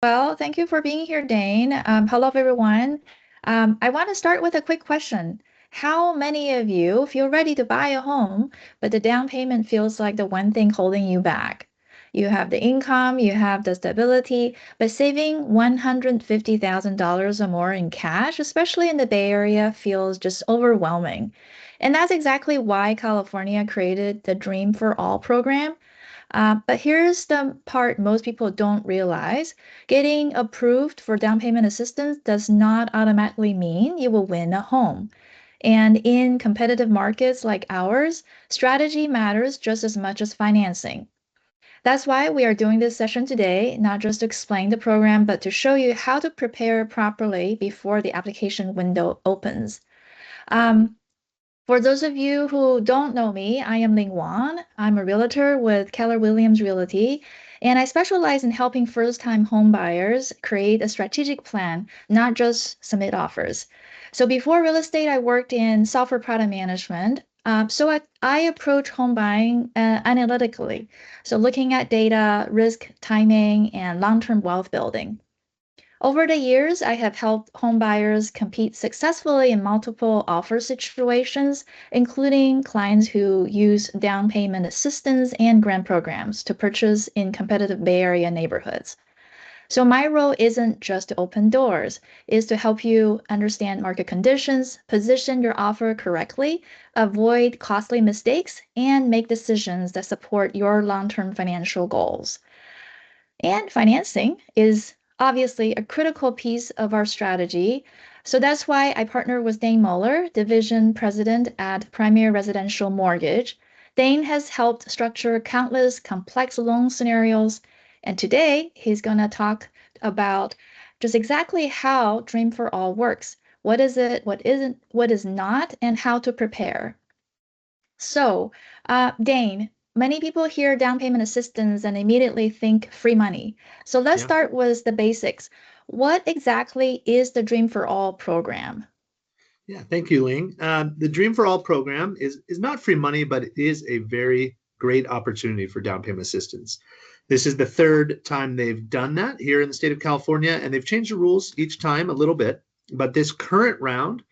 Well, thank you for being here, Dane. Hello, everyone. I want to start with a quick question. How many of you feel ready to buy a home, but the down payment feels like the one thing holding you back? You have the income, you have the stability, but saving $150,000 or more in cash, especially in the Bay Area, feels just overwhelming. And that's exactly why California created the Dream for All program. But here's the part most people don't realize. Getting approved for down payment assistance does not automatically mean you will win a home. And in competitive markets like ours, strategy matters just as much as financing. That's why we are doing this session today, not just to explain the program, but to show you how to prepare properly before the application window opens. Um, for those of you who don't know me, I am Ling Wan. I'm a realtor with Keller Williams Realty, and I specialize in helping first-time home buyers create a strategic plan, not just submit offers. So before real estate, I worked in software product management. So I approach home buying analytically, so looking at data, risk, timing, and long-term wealth building. Over the years, I have helped homebuyers compete successfully in multiple offer situations, including clients who use down payment assistance and grant programs to purchase in competitive Bay Area neighborhoods. So my role isn't just to open doors, is to help you understand market conditions, position your offer correctly, avoid costly mistakes, and make decisions that support your long-term financial goals. And financing is obviously a critical piece of our strategy. So that's why I partner with Dane Muller, Division President at Premier Residential Mortgage. Dane has helped structure countless complex loan scenarios, and today he's going to talk about just exactly how Dream for All works. What is it, what isn't, what is not, and how to prepare. So, Dane, many people hear down payment assistance and immediately think free money. So let's Yeah. start with the basics. What exactly is the Dream for All program? Yeah. Thank you, Ling. The Dream for All program is not free money, but it is a very great opportunity for down payment assistance. This is the third time they've done that here in the state of California, and they've changed the rules each time a little bit. But this current round,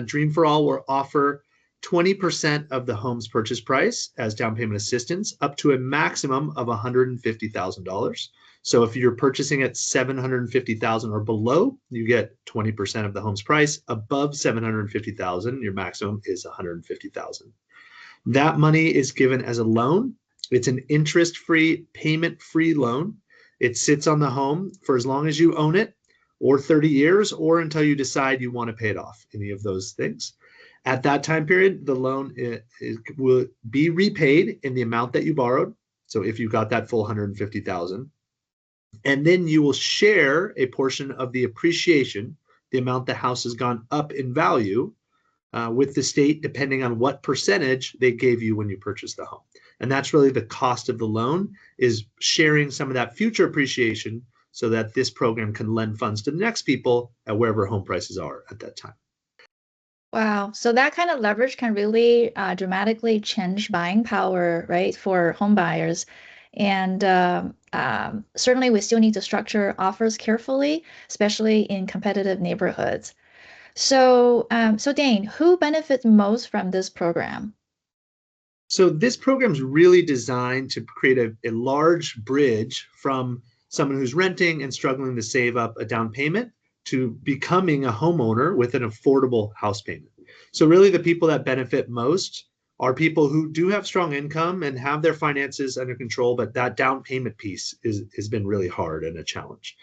Dream for All will offer 20% of the home's purchase price as down payment assistance, up to a maximum of $150,000. So if you're purchasing at 750,000 or below, you get 20% of the home's price. Above 750,000, your maximum is 150,000. That money is given as a loan. It's an interest-free, payment-free loan. It sits on the home for as long as you own it, or 30 years, or until you decide you want to pay it off, any of those things. At that time period, the loan will be repaid in the amount that you borrowed. So if you got that full 150,000, and then you will share a portion of the appreciation, the amount the house has gone up in value, with the state, depending on what percentage they gave you when you purchased the home. And that's really the cost of the loan, is sharing some of that future appreciation so that this program can lend funds to the next people at wherever home prices are at that time. Wow. So that kind of leverage can really dramatically change buying power, right, for home buyers. And certainly we still need to structure offers carefully, especially in competitive neighborhoods. So Dane, who benefits most from this program? So this program is really designed to create a large bridge from someone who's renting and struggling to save up a down payment to becoming a homeowner with an affordable house payment. So really the people that benefit most are people who do have strong income and have their finances under control, but that down payment piece has been really hard and a challenge.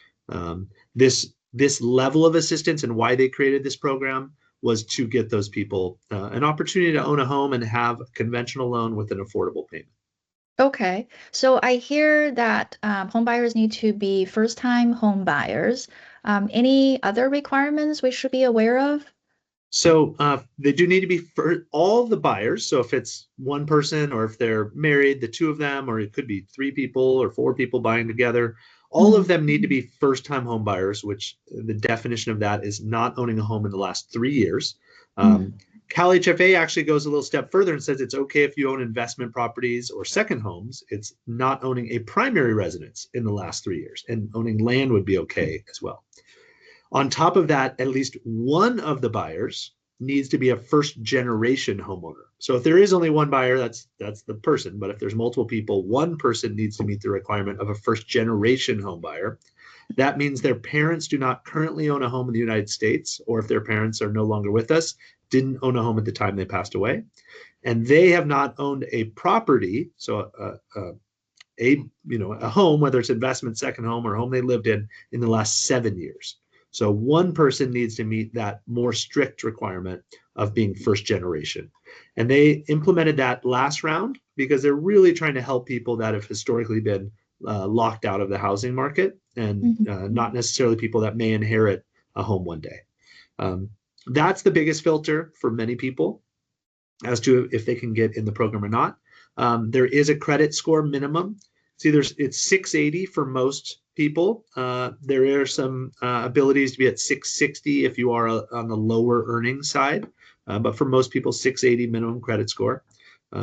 This level of assistance and why they created this program was to get those people an opportunity to own a home and have a conventional loan with an affordable payment. Okay. So I hear that home buyers need to be first-time home buyers. Any other requirements we should be aware of? So they do need to be for all the buyers. So if it's one person or if they're married, the two of them, or it could be three people or four people buying together, all Mhm. of them need to be first-time home buyers, which the definition of that is not owning a home in the last 3 years. Mm. Um, Cal HFA actually goes a little step further and says it's okay if you own investment properties or second homes. It's not owning a primary residence in the last 3 years, and owning land would be okay as well. On top of that, at least one of the buyers needs to be a first generation homeowner. So if there is only one buyer, that's the person. But if there's multiple people, one person needs to meet the requirement of a first generation home buyer. That means their parents do not currently own a home in the United States, or if their parents are no longer with us, didn't own a home at the time they passed away, and they have not owned a property, so a home, whether it's investment, second home, or home they lived in the last 7 years. So one person needs to meet that more strict requirement of being first generation. And they implemented that last round because they're really trying to help people that have historically been locked out of the housing market, and not necessarily people that may inherit a home one day. That's the biggest filter for many people as to if they can get in the program or not. There is a credit score minimum. It's 680 for most people. There are some abilities to be at 660 if you are on the lower earning side, but for most people, 680 minimum credit score.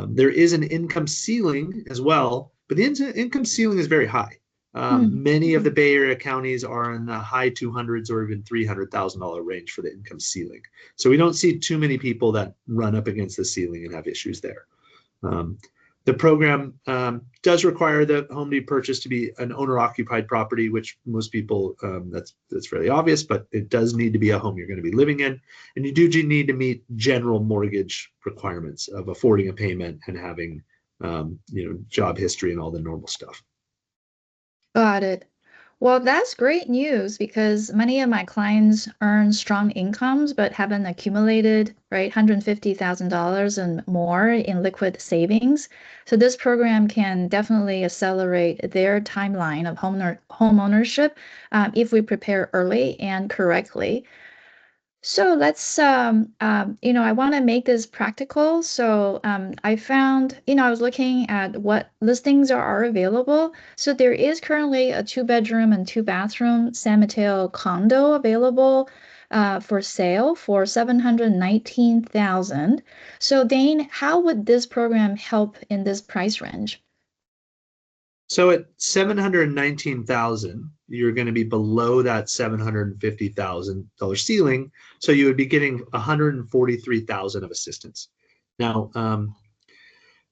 There is an income ceiling as well, but the income ceiling is very high. Many of the Bay Area counties are in the high 200s or even $300,000 range for the income ceiling. So we don't see too many people that run up against the ceiling and have issues there. The program does require the home to be purchased to be an owner-occupied property, which most people, that's fairly obvious, but it does need to be a home you're going to be living in. And you do need to meet general mortgage requirements of affording a payment and having job history and all the normal stuff. Got it. Well, that's great news because many of my clients earn strong incomes but haven't accumulated, right, $150,000 and more in liquid savings. So this program can definitely accelerate their timeline of home ownership if we prepare early and correctly. So let's, I want to make this practical. So I found, I was looking at what listings are available. So there is currently a two-bedroom and two-bathroom San Mateo condo available for sale for 719,000. So Dane, how would this program help in this price range? So at 719,000, you're going to be below that $750,000 ceiling. So you would be getting 143,000 of assistance. Now,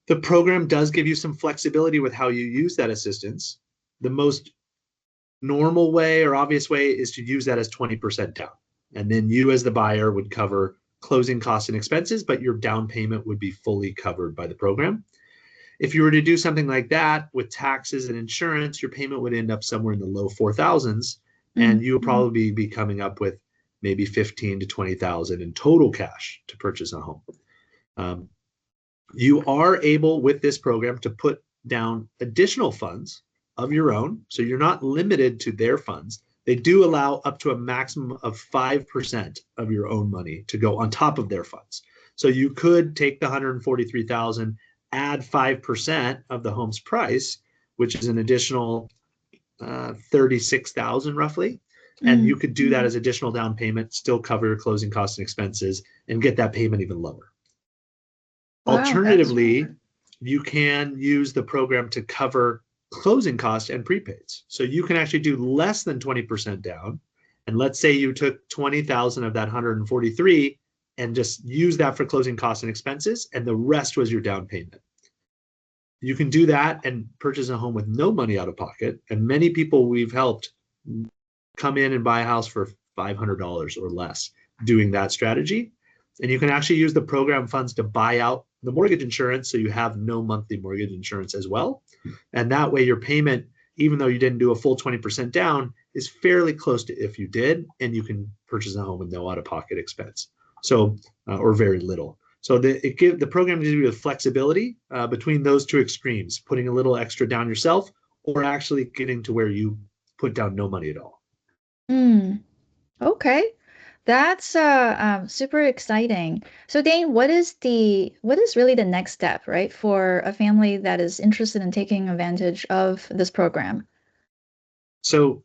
the program does give you some flexibility with how you use that assistance. The most normal way or obvious way is to use that as 20% down. And then you as the buyer would cover closing costs and expenses, but your down payment would be fully covered by the program. If you were to do something like that with taxes and insurance, your payment would end up somewhere in the low 4,000s, and you would probably be coming up with maybe 15 to 20,000 in total cash to purchase a home. You are able with this program to put down additional funds of your own, so you're not limited to their funds. They do allow up to a maximum of 5% of your own money to go on top of their funds. So you could take the 143,000, add 5% of the home's price, which is an additional 36,000 roughly. And you could do that as additional down payment, still cover your closing costs and expenses, and get that payment even lower. Wow, Alternatively, you can use the program to cover closing costs and prepaids. So you can actually do less than 20% down. And let's say you took 20,000 of that 143 and just use that for closing costs and expenses, and the rest was your down payment. You can do that and purchase a home with no money out of pocket. And many people we've helped come in and buy a house for $500 or less doing that strategy. And you can actually use the program funds to buy out the mortgage insurance, so you have no monthly mortgage insurance as well. And that way your payment, even though you didn't do a full 20% down, is fairly close to if you did, and you can purchase a home with no out-of-pocket expense. So, or very little. So the program gives you the flexibility between those two extremes, putting a little extra down yourself or actually getting to where you put down no money at all. Okay. That's super exciting. So Dane, what is really the next step, right, for a family that is interested in taking advantage of this program? So,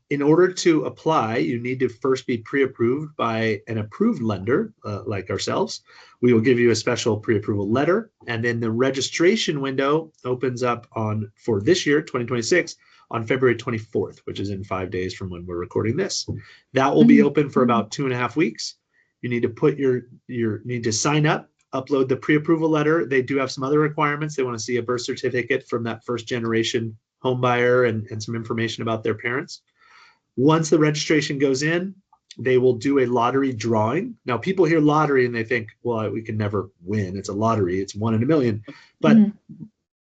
in order to apply, you need to first be pre-approved by an approved lender, like ourselves. We will give you a special pre-approval letter, and then the registration window opens up on for this year, 2026, on February 24th, which is in 5 days from when we're recording this. That will be Mhm. open for about 2.5 weeks. You need to put your need to sign up, upload the pre-approval letter. They do have some other requirements. They want to see a birth certificate from that first generation home buyer and some information about their parents. Once the registration goes in, they will do a lottery drawing. Now, people hear lottery and they think, well, we can never win. It's a lottery, it's 1 in a million. But Mhm.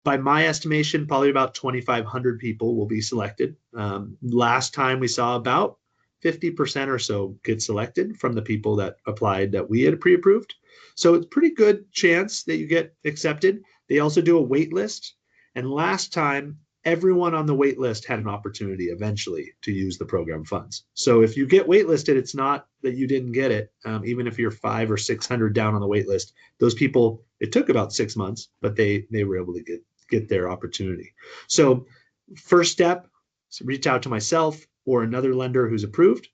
by my estimation, probably about 2,500 people will be selected. Last time we saw about 50% or so get selected from the people that applied that we had pre-approved. So it's a pretty good chance that you get accepted. They also do a wait list. And last time, everyone on the wait list had an opportunity eventually to use the program funds. So if you get waitlisted, it's not that you didn't get it. Even if you're 500 or 600 down on the wait list, those people, it took about 6 months, but they were able to get their opportunity. So first step, reach out to myself or another lender who's approved.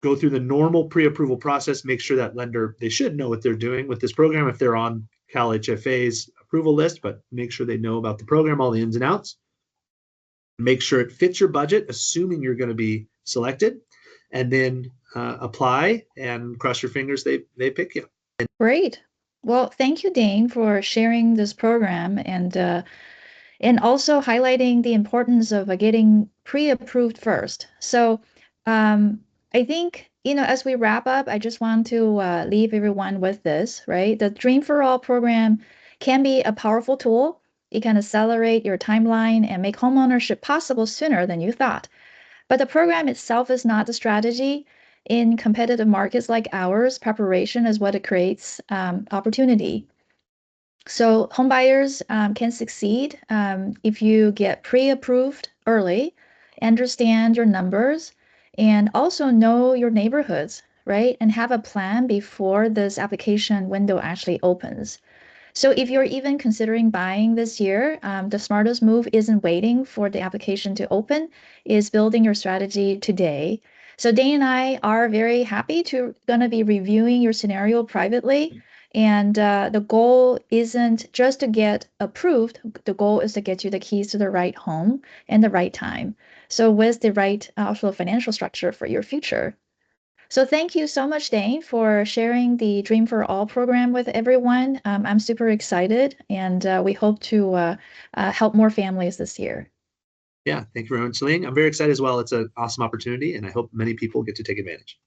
Go through the normal pre-approval process. Make sure that lender, they should know what they're doing with this program if they're on Cal HFA's approval list, but make sure they know about the program, all the ins and outs. Make sure it fits your budget, assuming you're going to be selected, and then apply and cross your fingers they pick you. Great. Well, thank you, Dane, for sharing this program and also highlighting the importance of getting pre-approved first. So, I think, as we wrap up, I just want to leave everyone with this, right? The Dream for All program can be a powerful tool. It can accelerate your timeline and make homeownership possible sooner than you thought. But the program itself is not the strategy. In competitive markets like ours, preparation is what it creates opportunity. So homebuyers can succeed if you get pre-approved early, understand your numbers, and also know your neighborhoods, right? And have a plan before this application window actually opens. So if you're even considering buying this year, the smartest move isn't waiting for the application to open, is building your strategy today. So Dane and I are very happy to gonna be reviewing your scenario privately. And the goal isn't just to get approved. The goal is to get you the keys to the right home and the right time. So with the right also financial structure for your future. So thank you so much, Dane, for sharing the Dream for All program with everyone. I'm super excited, and we hope to help more families this year. Yeah, thank you very much, Ling. I'm very excited as well. It's an awesome opportunity, and I hope many people get to take advantage.